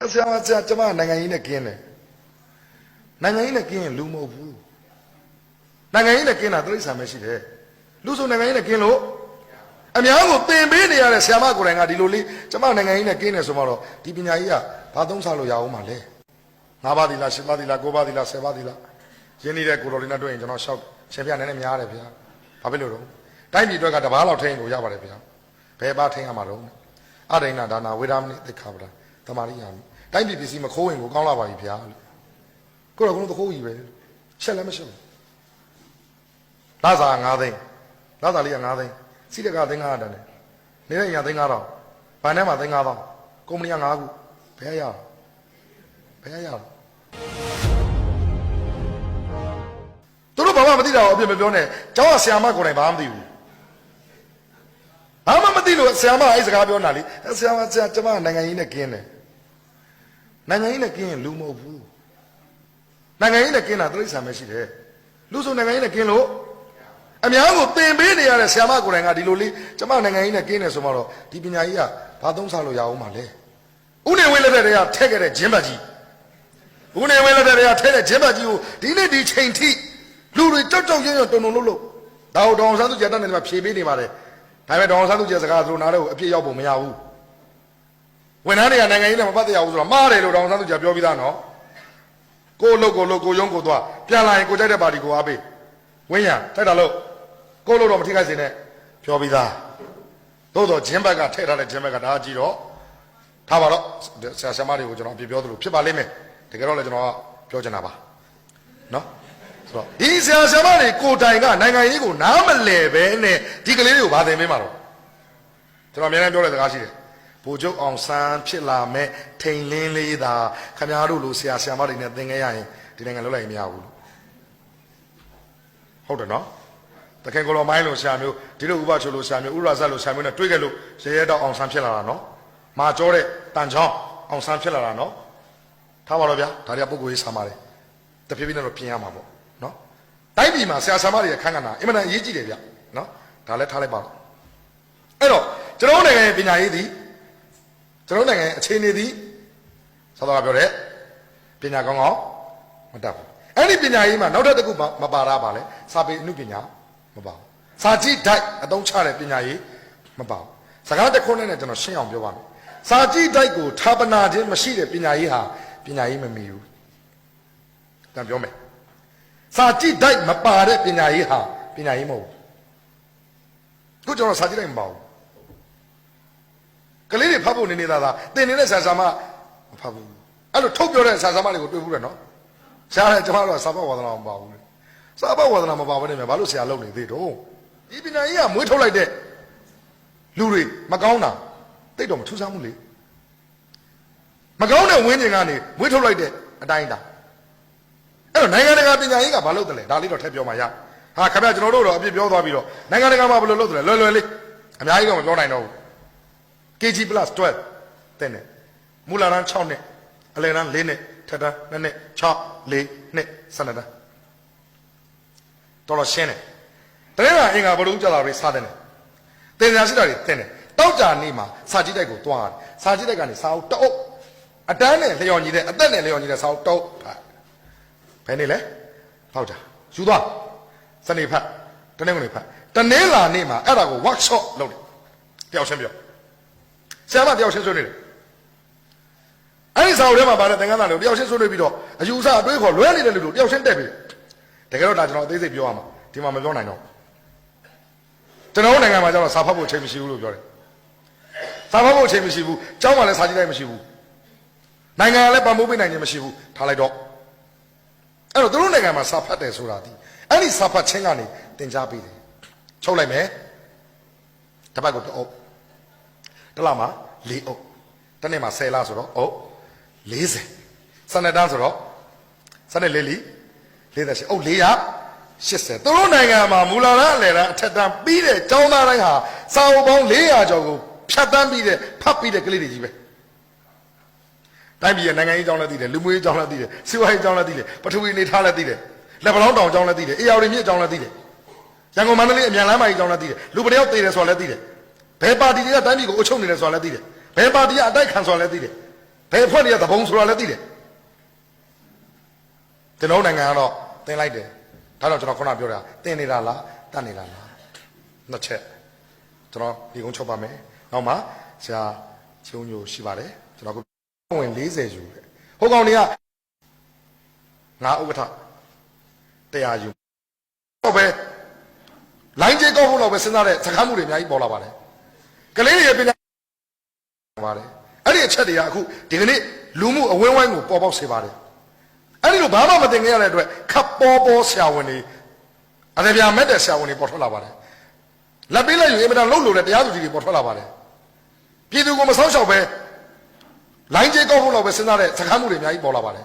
ဆရာကျမနိုင်ငံရေးနဲ့ကင်းတယ်နိုင်ငံရေးနဲ့ကင်းရင်လူမဟုတ်ဘူးနိုင်ငံရေးနဲ့ကင်းတာတိရစ္ဆာန်ပဲရှိတယ်လူဆိုနိုင်ငံရေးနဲ့ကင်းလို့အများကိုသင်ပေးနေရတဲ့ဆရာမကိုယ်တိုင်ကဒီလိုလေးကျမနိုင်ငံရေးနဲ့ကင်းတယ်ဆိုမှတော့ဒီပညာကြီးကဘာသုံးစားလို့ရအောင်မလဲ9ပါးသီလ10ပါးသီလ9ပါးသီလ10ပါးသီလရင်းနေတဲ့ကိုတော်လေးနဲ့တွေ့ရင်ကျွန်တော်ရှောက်ရှင်ပြနည်းနည်းများတယ်ဗျာဘာဖြစ်လို့တော့တိုင်းပြည်အတွက်ကတပားလောက်ထိန်ကိုရပါတယ်ဗျာဘယ်ပါထိန်ရမှာတော့အဒိဏဒါနာဝေဒမနိသိက္ခာပဒသမာရိယာမိတိုင်းပြည်ပစ္စည်းမခိုးဝင်ကိုကောင်းလာပါပြီဗျာကိုတော်ကတော့တခိုးကြီးပဲချက်လည်းမရှိဘူးလာစာ9သိန်းလာစာလေးက9သိန်းစီးတကသိန်း900တန်းတယ်နေတဲ့ညာသိန်း9000ဘဏ်ထဲမှာသိန်း9000ကုမ္ပဏီက9ခုဘယ်ရရသူတို့ဘာမှမသိတာကိုအပြစ်မပြောနဲ့ကျောင်းကဆရာမကိုယ်တိုင်ဘာမှမသိဘူးဘာမှမသိလို့ဆရာမအဲ့စကားပြောနေတာလေဆရာကျမနိုင်ငံရေးနဲ့ကင်းတယ်နိုင်ငံရေးနဲ့ကင်းရင်လူမဟုတ်ဘူးနိုင်ငံရေးနဲ့ကင်းတာတိရစ္ဆာန်ပဲရှိတယ်လူဆိုနိုင်ငံရေးနဲ့ကင်းလို့အများကိုသင်ပေးနေရတဲ့ဆရာမကိုယ်တိုင်ကဒီလိုလေးကျမနိုင်ငံရေးနဲ့ကင်းတယ်ဆိုမှတော့ဒီပညာကြီးကဘာသုံးစားလို့ရအောင်မလဲဥနေဝင်းလက်ထက်ကထက်ခဲ့တဲ့ဂျင်းဘတ်ကြီးဥနေဝင်းလက်ထက်ကထက်တဲ့ဂျင်းဘတ်ကြီးကိုဒီနေ့ဒီချိန်ထိလူတွေကြောက်ရွံ့တုံလို့ဒါကိုဒေါအောင်ဆန်းစုကြည်တက်နေတယ်မှာဖြေပေးနေပါတယ်ဒါပေမဲ့ဒေါအောင်ဆန်းစုကြည်စကားသူတို့နားတော့အပြစ်ရောက်ပုံမရဘူးဝန်ထမ်းတွေကနိုင်ငံရေးနဲ့မပတ်သက်ရဘူးဆိုတော့မှားတယ်လို့ဒေါအောင်ဆန်းစုကြည်ပြောပြီးသားနော်ကိုရုံးကိုသွားပြန်လာရင်ကိုကြိုက်တဲ့ပါတီကိုအားပေးဝင်းရတိုက်တာလို့ကိုလို့တော့မထိခိုက်စေနဲ့ပြောပြီးသားသို့တော့ဂျင်းဘက်ကထည့်ထားတဲ့ဂျင်းဘက်ကဒါကြည့်တော့ထားပါတော့ဆရာဆရာမတွေကိုကျွန်တော်အပြပြောသလိုဖြစ်ပါလိမ့်မယ်တကယ်တော့လည်းကျွန်တော်ကပြောချင်တာပါနော်ဆိုတော့ဒီဆရာဆရာမတွေကိုတိုင်ကနိုင်ငံရေးကိုနားမလည်ပဲနဲ့ဒီကလေးတွေကိုဗာသင်ပေးမှာတော့ကျွန်တော်အများကြီးပြောတဲ့စကားရှိတယ်ဗိုလ်ချုပ်အောင်ဆန်းဖြစ်လာမဲ့ထိန်လင်းလေးသာခင်ဗျားတို့လိုဆရာဆရာမတွေနဲ့သင်ခဲ့ရရင်ဒီနိုင်ငံလွတ်လိုက်မရဘူးဟုတ်တယ်နော်တခင်ကိုလိုမိုင်းလိုဆရာမျိုးဒီလိုဥပချိုလိုဆရာမျိုးဥရဇတ်လိုဆရာမျိုးနဲ့တွေ့ကြလို့ရဲရဲတောက်အောင်ဆန်းဖြစ်လာတာနော်မာကျော်တဲ့တန်ချောင်းအောင်ဆန်းဖြစ်လာတာနော်ထားပါတော့ဗျာဒါတွေကပုဂ္ဂိုလ်ရေးဆာမာတယ်တဖြည်းဖြည်းနဲ့တော့ပြင်ရမှာပေါ့နော်တိုင်းပြည်မှာဆရာဆရာမတွေရဲ့ခန်းကဏ္ဍအင်မတန်အရေးကြီးတယ်ဗျနော်ဒါလည်းထားလိုက်ပါတော့အဲ့တော့ကျွန်တော်နိုင်ငံရဲ့ပညာရေးသည်ကျွန်တော်နိုင်ငံရဲ့အခြေအနေသည်သာသာပြောတဲ့ပညာကောင်းကောင်းမတတ်ဘူးအဲ့ဒီပညာရေးမှာနောက်ထပ်တစ်ခုမပါတာပါလေစာပေအမှုပညာမပါဘူးစာကြည့်ဓာတ်အသုံးချတဲ့ပညာရေးမပါဘူးစကားတစ်ခုနဲ့ကျွန်တော်ရှင်းအောင်ပြောပါမယ်စာကြည့်ဓာတ်ကိုဌာပနာခြင်းမရှိတဲ့ပညာရေးဟာပညာရေးမမီဘူးတန်ပြောမယ်စာကြည့်ဓာတ်မပါတဲ့ပညာရေးဟာပညာရေးမဟုတ်ဘူးခုကျွန်တော်စာကြည့်ဓာတ်မပါဘူးကလေးတွေဖတ်ဖို့နေနေတာသာသင်နေတဲ့ဆရာဆရာမမဖတ်ဘူးအဲ့လိုထုတ်ပြောတဲ့ဆရာဆရာမတွေကိုတွေ့ဘူးလေနော်ဆရာလည်းကျွန်တော်တို့စာပေဝါဒနာမပါဘူးစာပေဝါဒနာမပါဘဲနဲ့ဘာလို့ဆရာလုပ်နေသေးတော့ဒီပညာရေးကမွေးထုတ်လိုက်တဲ့လူတွေမကောင်းတာတိတ်တော့မထူးဆန်းဘူးလေမကောင်းတဲ့ဝင်းကျင်ကနေမွေးထုတ်လိုက်တဲ့အတိုင်းတာအဲ့တော့နိုင်ငံတကာပညာရေးကဘာလုပ်တယ်လဲဒါလေးတော့ထည့်ပြောမှရဟာခင်ဗျာကျွန်တော်တို့တော့အပြစ်ပြောသွားပြီးတော့နိုင်ငံတကာမှာဘယ်လိုလုပ်တယ်လဲလွယ်လေးအများကြီးတော့မပြောနိုင်တော့ဘူး KG + 12တဲ့နဲ့မူလတန်း6နှစ်အလယ်တန်း4နှစ်ထက်တန်း2နှစ်6 4နှစ်12တန်းတော်ရှင်းတယ်တကယ်ကအင်္ဂါဘလို့ကြလာပြီးစားတယ်တင်ညာရှိတာတွေတင်တယ်တောက်ကြနေမှာစာကြည့်တိုက်ကိုတွားတယ်စာကြည့်တိုက်ကနေစာအုပ်တအုပ်အတန်းနဲ့လျော်ညီတဲ့အသက်နဲ့လျော်ညီတဲ့စာအုပ်တအုပ်ဘယ်နေလဲတောက်ကြယူသွားစနေဖတ်တနေ့ကနေဖတ်တနေ့လာနေမှာအဲ့ဒါကို workshop လုပ်တယ်တယောက်ချင်းပြောဆရာမတယောက်ချင်းဆွေးနေတယ်အဲ့ဒီစာအုပ်ထဲမှာပါတဲ့သင်္ကန်းသားတွေကိုတယောက်ချင်းဆွေးနွေးပြီးတော့အယူအဆအတွေးခေါ်လွဲနေတဲ့လူတို့တယောက်ချင်းတက်ပြီးတကယ်တော့ဒါကျွန်တော်အသေးစိတ်ပြောရမှာဒီမှာမပြောနိုင်တော့ကျွန်တော်နိုင်ငံမှာကျတော့စာဖတ်ဖို့အချိန်မရှိဘူးလို့ပြောတယ်စာဖတ်ဖို့အချိန်မရှိဘူးကျောင်းမှာလည်းစာကြည့်လိုက်မရှိဘူးနိုင်ငံကလည်းပံ့ပိုးပေးနိုင်ခြင်းမရှိဘူးထားလိုက်တော့အဲ့တော့သူတို့နိုင်ငံမှာစာဖတ်တယ်ဆိုတာဒီအဲ့ဒီစာဖတ်ခြင်းကနေသင်ကြားပေးတယ်ချုပ်လိုက်မယ်တစ်ပတ်ကိုတစ်အုပ်တစ်လမှာ4အုပ်တစ်နေ့မှာ10လဆိုတော့အုပ်40စနေတန်းဆိုတော့စနေလေးလီ48အုပ်480သူတို့နိုင်ငံမှာမူလာရအလယ်တန်းအထက်တန်းပြီးတဲ့ကျောင်းသားတိုင်းဟာစာအုပ်ပေါင်း400ကျော်ကိုဖြတ်တန်းပြီးတဲ့ဖတ်ပြီးတဲ့ကလေးတွေကြီးပဲတိုင်းပြည်ရဲ့နိုင်ငံရေးကြောင်းလည်းသိတယ်လူမျိုးရေးကြောင်းလည်းသိတယ်စီးပွားရေးကြောင်းလည်းသိတယ်ပထဝီအနေထားလည်းသိတယ်လက်ပလောင်းတောင်ကြောင်းလည်းသိတယ်အေယာဝတီမြစ်ကြောင်းလည်းသိတယ်ရန်ကုန်မန္တလေးအမြန်လမ်းမကြီးကြောင်းလည်းသိတယ်လူပတယောက်တည်တယ်ဆိုတာလည်းသိတယ်ဘယ်ပါတီတွေကတိုင်းပြည်ကိုအုပ်ချုပ်နေတယ်ဆိုတာလည်းသိတယ်ဘယ်ပါတီကအတိုက်ခံဆိုတာလည်းသိတယ် ဘယ်ဖွဲ့နေရတဘုံဆိုတာလည်းသိတယ်ကျွန်တော်နိုင်ငံကတော့တင်လိုက်တယ်ဒါတော့ကျွန်တော်ခုနပြောတာတင်နေတာလားတတ်နေတာလားနှစ်ချက်ကျွန်တော်ဒီကုန်းချုပ်ပါမယ်နောက်မှဆရာချုံညိုရှိပါတယ်ကျွန်တော်ကဝင်40ယူတယ်ဟိုကောင်တွေကငါဥက္ကဋ္ဌတရားယူတော့ပဲလိုင်းကျေကောက်ဖို့တော့ပဲစဉ်းစားတဲ့စကားမှုတွေအများကြီးပေါ်လာပါတယ်ကလေးတွေရဲ့ပညာပါတယ်အဲ့ဒီအချက်တွေကအခုဒီကနေ့လူမှုအဝန်းဝိုင်းကိုပေါ်ပေါက်စေပါတယ်အဲ့ဒီလိုဘာမှမတင်ခဲ့ရတဲ့အတွက်ခပ်ပေါ်ပေါ်ဆရာဝန်တွေအရေပြာမဲ့တဲ့ဆရာဝန်တွေပေါ်ထွက်လာပါတယ်လက်ပေးလိုက်ယူအင်မတန်လှုပ်လို့တဲ့တရားသူကြီးတွေပေါ်ထွက်လာပါတယ်ပြည်သူကိုမဆောက်ရှောက်ပဲလိုင်းကျေကောက်ဖို့တော့ပဲစဉ်းစားတဲ့စကားမှုတွေအများကြီးပေါ်လာပါတယ်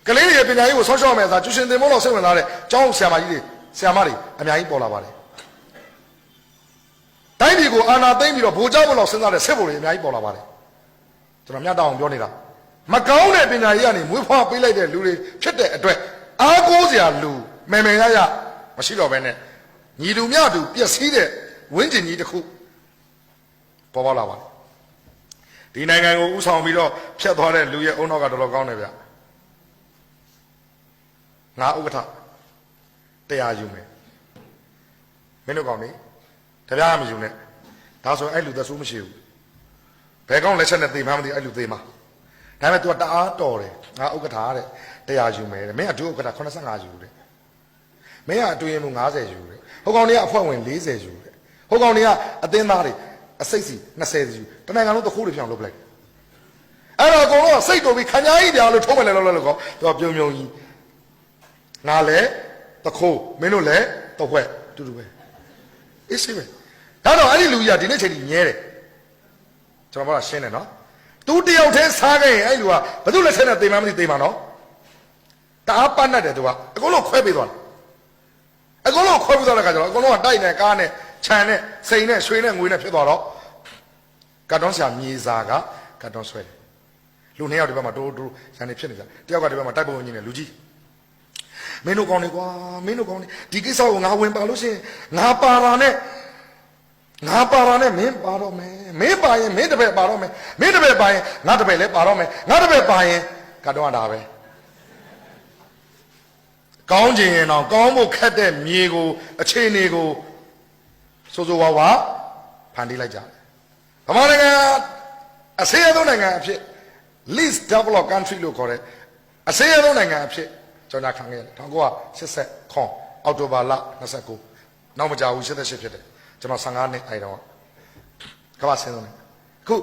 ကလေးတွေရဲ့ပညာရေးကိုဆောက်ရှောက်မယ်ဆိုတာကျူရှင်တင်မို့လို့စိတ်ဝင်စားတဲ့ကျောင်းဆရာမကြီးတွေဆရာမတွေအများကြီးပေါ်လာပါတယ်တိုင်းပြည်ကိုအာဏာသိမ်းပြီးတော့ဗိုလ်ချုပ်ဘုလောက်စဉ်းစားတဲ့စစ်ဗိုလ်တွေအများကြီးပေါ်လာပါတယ်ကျွန်တော်မြတ်တောင်ပြောနေတာမကောင်းတဲ့ပညာရေးကနေမွေးဖွားပေးလိုက်တဲ့လူတွေဖြစ်တဲ့အတွက်အားကိုးစရာလူမယ်မယ်ရရမရှိတော့ဘဲနဲ့ညီတူမြတူပျက်စီးတဲ့ဝင်းကျင်ကြီးတစ်ခုပေါ်ပေါက်လာပါတယ်ဒီနိုင်ငံကိုဥဆောင်ပြီးတော့ဖျက်သွားတဲ့လူရဲ့အုံနောက်ကတော်တော်ကောင်းတယ်ဗျငါဥက္ကဋ္ဌတရားယူမယ်မင်းတို့ကောင်းနေတရားမယူနဲ့ဒါဆိုအဲ့လူသက်ဆိုးမရှိဘူးဘယ်ကောင်းလက်ချက်နဲ့သေမှမသိအဲ့လူသေမှာဒါပေမဲ့ तू တအားတော်တယ်ငါဥက္ကဋ္ဌတဲ့တရားယူမယ်တဲ့မင်းကဒုဥက္ကဋ္ဌ85ယူတယ်မင်းကအတွင်းမှု90ယူတယ်ဟိုကောင်တွေကအဖွဲ့ဝင်40ယူတယ်ဟိုကောင်တွေကအသင်းသားတွေအစိတ်စီ20ယူတနိုင်ငံလုံးတခိုးတွေပြောင်းလုပ်လိုက်အဲ့တော့အကုန်လုံးကစိတ်တော်ပြီးခညာကြီးပြာလို့ထုံးမယ်လဲလို့ကော तू ပြုံပြုံကြီးငါလည်းတခိုးမင်းတို့လည်းတော့ခွဲတူတူပဲအေးစိပဲဒါတော့အဲ့ဒီလူကြီးကဒီနေ့ချိန်ကြီးညဲတယ်ကျွန်တော်ပြောတာရှင်းတယ်နော်သူတယောက်တည်းစားခဲ့ရင်အဲ့လူကဘယ်သူလက်ချက်နဲ့သေမှမသိသေမှာနော်တအားပတ်နဲ့တယ်သူကအကုန်လုံးခွဲပေးသွားတယ်အကုန်လုံးခွဲပေးသွားတဲ့ခါကျတော့အကုန်လုံးကတိုက်နဲ့ကားနဲ့ခြံနဲ့စိန်နဲ့ရွှေနဲ့ငွေနဲ့ဖြစ်သွားတော့ကတ်တွန်းဆရာမြေစာကကတ်တွန်းဆွဲတယ်လူနှစ်ယောက်ဒီဘက်မှာတိုးတိုးရန်နေဖြစ်နေကြတယောက်ကဒီဘက်မှာတိုက်ပုံကြီးနဲ့လူကြီးမင်းတို့ကောင်းနေကွာမင်းတို့ကောင်းနေဒီကိစ္စကိုငါဝင်ပါလို့ရှိရင်ငါပါတာနဲ့မင်းပါတော့မယ်မင်းပါရင်မင်းတပည့်ပါတော့မယ်မင်းတပည့်ပါရင်ငါတပည့်လည်းပါတော့မယ်ငါတပည့်ပါရင်ကတော့တာပဲကောင်းခြင်းရင်တော့ကောင်းဖို့ခက်တဲ့မြေကိုအခြေအနေကိုစိုးစိုးဝါးဝါဖန်တီးလိုက်ကြတယ်ဗမာနိုင်ငံအစေအဆုံးနိုင်ငံအဖြစ် least developed country လို့ခေါ်တဲ့အစေအဆုံးနိုင်ငံအဖြစ်ကြော်ညာခံခဲ့တယ်1980ခွန်အောက်တိုဘာလ29နောက်မကြဘူး88ဖြစ်တယ်ကျွန်တော်15နှစ်အဲ့တော့ကမ္ဘာဆင်းဆုံးတယ်အခု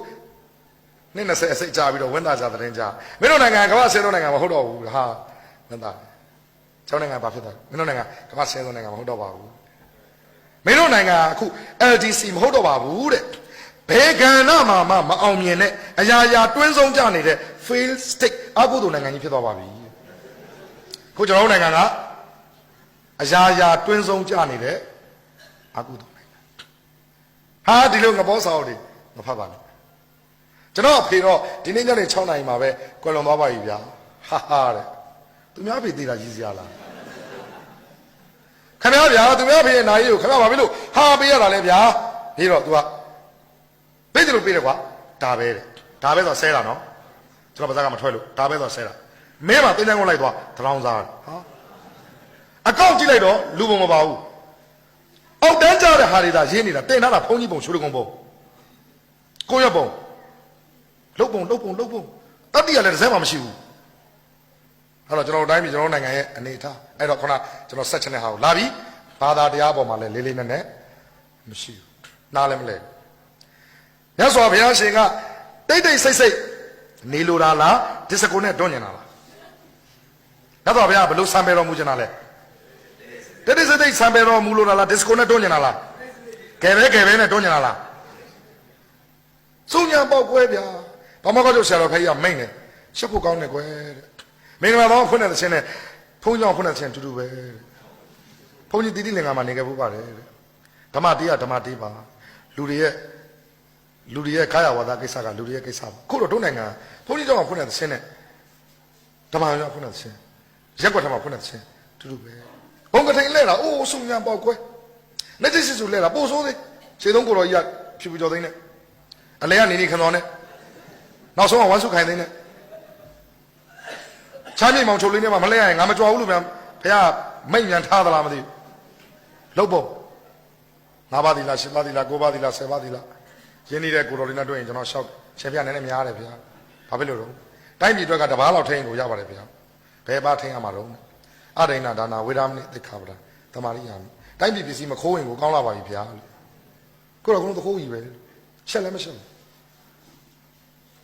နှစ်20အစိတ်ကြာပြီးတော့ဝန်တာကြတဲ့တင်ကြမင်းတို့နိုင်ငံကမ္ဘာဆင်းဆုံးနိုင်ငံမဟုတ်တော့ဘူးဟာမင်းသားကျောင်းနိုင်ငံဘာဖြစ်သွားလဲမင်းတို့နိုင်ငံကမ္ဘာဆင်းဆုံးနိုင်ငံမဟုတ်တော့ပါဘူးမင်းတို့နိုင်ငံအခု LDC မဟုတ်တော့ပါဘူးတဲ့ဘယ်ကဏ္ဍမှာမှမအောင်မြင်တဲ့အရာရာတွင်းဆုံးကြနေတဲ့ fail state အကုသိုလ်နိုင်ငံကြီးဖြစ်သွားပါပြီခုကျွန်တော်တို့နိုင်ငံကအရာရာတွင်းဆုံးကြနေတဲ့အကုသိုလ်နိုင်ငံဟာဒီလိုငဘောစာအုပ်တွေမဖတ်ပါနဲ့ကျွန်တော်အဖေတော့ဒီနေ့ညနေ6 နာရီမှာပဲကွယ်လွန်သွားပါပြီဗျာဟာတဲ့သူများဖေးသေးတာကြီးစရာလားခင်ဗျားဗျာသူများဖေးရဲ့နာရီကိုခင်ဗျားဘာဖြစ်လို့ဟာပေးရတာလဲဗျာပြီးတော့ तू ကပေးတယ်လို့ပေးတယ်ကွာဒါပဲတဲ့ဒါပဲဆိုဆဲတာနော်ကျွန်တော်ပါးစပ်ကမထွက်လို့ဒါပဲဆိုဆဲတာမင်းမတင်းတန်းကိုလိုက်သွားတရောင်းစားဟာအကောင့်ကြည့်လိုက်တော့လူပုံမပါဘူးအောက်တန်းကြတဲ့ဟာတွေဒါရင်းနေတာတင်ထားတာဖုန်းကြီးပုံချိုးတကုံပုံကိုရပုံလုတ်ပုံတတိယလည်းတစ်စက်မှမရှိဘူးအဲ့တော့ကျွန်တော်တိုင်းပြည်ကျွန်တော်နိုင်ငံရဲ့အနေအထားအဲ့တော့ခုနကျွန်တော်ဆက်ချင်တဲ့ဟာကိုလာပြီဘာသာတရားပေါ်မှာလည်းလေးလေးနက်နက်မရှိဘူးနားလည်းမလဲမြတ်စွာဘုရားရှင်ကတိတ်ဆိတ်နေလိုတာလားဒစ္စကိုနဲ့တွန်းညင်တာလားမြတ်စွာဘုရားဘယ်လိုဆံပယ်တော်မူချင်တာလဲတိတ်ဆိတ်ဆံပယ်တော်မူလိုတာလားဒစ္စကိုနဲ့တွန်းညင်တာလားကဲပဲနဲ့တွန်းညင်တာလားစုံညာပေါက်ကွဲဗျာဘာမှကောက်ကျဆရာတော်ဖေးရမိန်တယ်ရှက်ဖို့ကောင်းတယ်ကွယ်တဲ့မင်္ဂလာပေါင်းဖွင့်တဲ့ခြင်းနဲ့ဘုန်းကြီးကြောင့်ဖွင့်တဲ့ခြင်းတူတူပဲဘုန်းကြီးတိတိလင်္ကာမှာနေခဲ့ဖို့ပါတယ်တဲ့ဓမ္မတေးပါလူတွေရဲ့ကာယဝါဒကိစ္စကလူတွေရဲ့ကိစ္စပါခုတော့တို့နိုင်ငံဘုန်းကြီးကြောင့်ဖွင့်တဲ့ခြင်းနဲ့ဓမ္မကြောင့်ဖွင့်တဲ့ခြင်းရက်ကွက်ထမှာဖွင့်တဲ့ခြင်းတူတူပဲဘုံကထိန်လဲတာအိုးစုံညာပေါက်ကွဲလက်ကျစစ်စုလဲတာပို့ဆိုးသေးခြေသုံးကိုတော်ကြီးကဖြူဖြူကျော်သိန်းနဲ့အလဲကနေနေခံတော်နဲ့ နောက်ဆုံးကဝမ်းစုခိုင်သိန်းနဲ့ချမ်းမြေမောင်ချုပ်လေးနဲ့မှမလဲရရင်ငါမကြွားဘူးလို့ဗျာဖះမိတ်မြန်ထားသလားမသိဘူးလှုပ်ဖို့9ပါးသီလား10ပါးသီလား9ပါးသီလား10ပါးသီလားရင်းနေတဲ့ကိုတော်လေးနဲ့တွေ့ရင်ကျွန်တော်ရှောက်ရှင်ပြနည်းနည်းများတယ်ဗျာဘာဖြစ်လို့တော့တိုင်းပြည်အတွက်ကတပားလောက်ထိန်ကိုရပါတယ်ဗျာဘယ်ပါထိန်ရမှာတော့အဒိဏဒါနာဝေဒမနိသိခါပဒသမာရိယာမိတိုင်းပြည်ပစ္စည်းမခိုးရင်ကိုကောင်းလာပါပြီဗျာကိုတော့ကတော့တခိုးကြီးပဲချက်လည်းမချက်ဘူး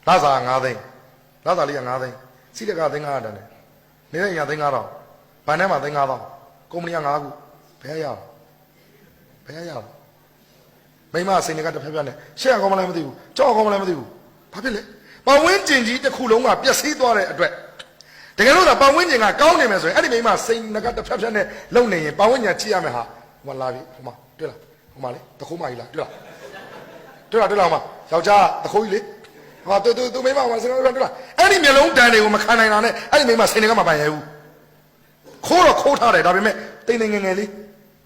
လာစာ9သိန်းလာစာလေးက9သိန်းစီးတကသိန်း900တန်းတယ်နေတဲ့ညာသိန်း9000ဘဏ်ထဲမှာသိန်း9000ကုမ္ပဏီက9ခုဘယ်ရအောင်ဘယ်ရအောင်မိမစိန်တွေကတစ်ဖက်ဖက်နဲ့ရှေ့ကောင်းမလဲမသိဘူးကြောက်ကောင်းမလဲမသိဘူးဘာဖြစ်လဲပဝင်းကျင်ကြီးတစ်ခုလုံးကပျက်စီးသွားတဲ့အတွက်တကယ်လို့သာပဝင်းကျင်ကကောင်းနေမယ်ဆိုရင်အဲ့ဒီမိမစိန်ကတစ်ဖက်ဖက်နဲ့လုံနေရင်ပဝင်းကျင်ကြည့်ရမယ်ဟာဟိုမှာလာပြီဟိုမှာတွေ့လားဟိုမှာလေတခိုးမကြီးလားတွေ့လားဟိုမှာယောက်ျားတခိုးကြီးလေဟာသူမိမမှာစိန်ကတွေ့လားအဲ့ဒီမျိုးလုံးတန်တွေကိုမခံနိုင်တာနဲ့အဲ့ဒီမိမစိန်တွေကမပိုင်ရဘူးခိုးတော့ခိုးထားတယ်ဒါပေမဲ့တိမ်ငယ်လေး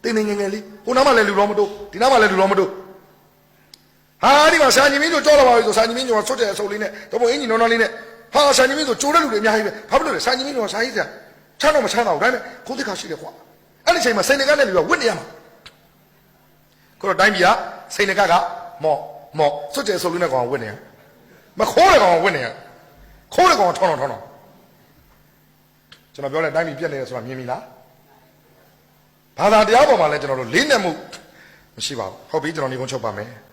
တင်းငယ်လေးဟိုနားမှာလည်းလူတော်မတို့ဒီနားမှာလည်းလူတော်မတို့ဟာဒီမှာဆာညီမင်းတို့ကြောက်လာပါပြီဆိုဆာညီမင်းတို့ဆွတ်တဲ့အဆုပ်လေးနဲ့တော့ဘုံအင်ကြီးနော်နော်လေးနဲ့ဟာဆာညီမင်းတို့ကြိုးတဲ့လူတွေအများကြီးပဲဘာဖြစ်လို့လဲဆာညီမင်းတို့ဆာကြီးစရာချမ်းတော့မချမ်းတော့ဘူးဒါပေမဲ့ခုသိခါရှိတယ်ကွာအဲ့ဒီချိန်မှာစိန်နကနဲ့လူကဝစ်နေရမှာကိုတော့တိုင်းပြည်ကစိန်နကကမော့ဆွတ်တဲ့အဆုပ်လေးနဲ့ကောင်ဝစ်နေရမခိုးတဲ့ကောင်ဝစ်နေရခိုးတဲ့ကောင်ထောင်းကျွန်တော်ပြောလဲတိုင်းပြည်ပြက်နေတယ်ဆိုတာမြင်ပြီလားဘာသာတရားပေါ်မှာလဲကျွန်တော်တို့လေးနက်မှုမရှိပါဘူးဟုတ်ပြီကျွန်တော်ညီကုန်းချုပ်ပါမယ်